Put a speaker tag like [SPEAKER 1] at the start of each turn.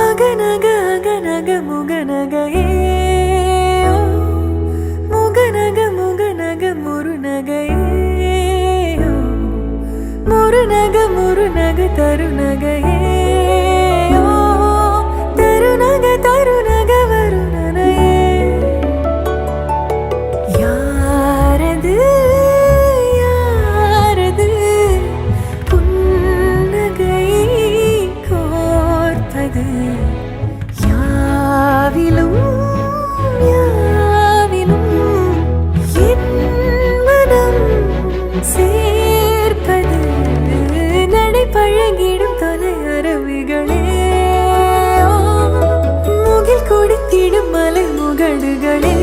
[SPEAKER 1] அகநக அகநக முகநகையே முகநக முகநக முருநகையே முருநக முருநக தருநகையே தருநக தருநக வருணனையே யாரது யாரது புன்னகை கோர்ப்பது யாவிலும் யாவிலும் என் மனம் சேர்ப்பது நடை பழகிடும் தொலை அரவிகளே முகில் கொடுத்திடும் மலை முகடுகளே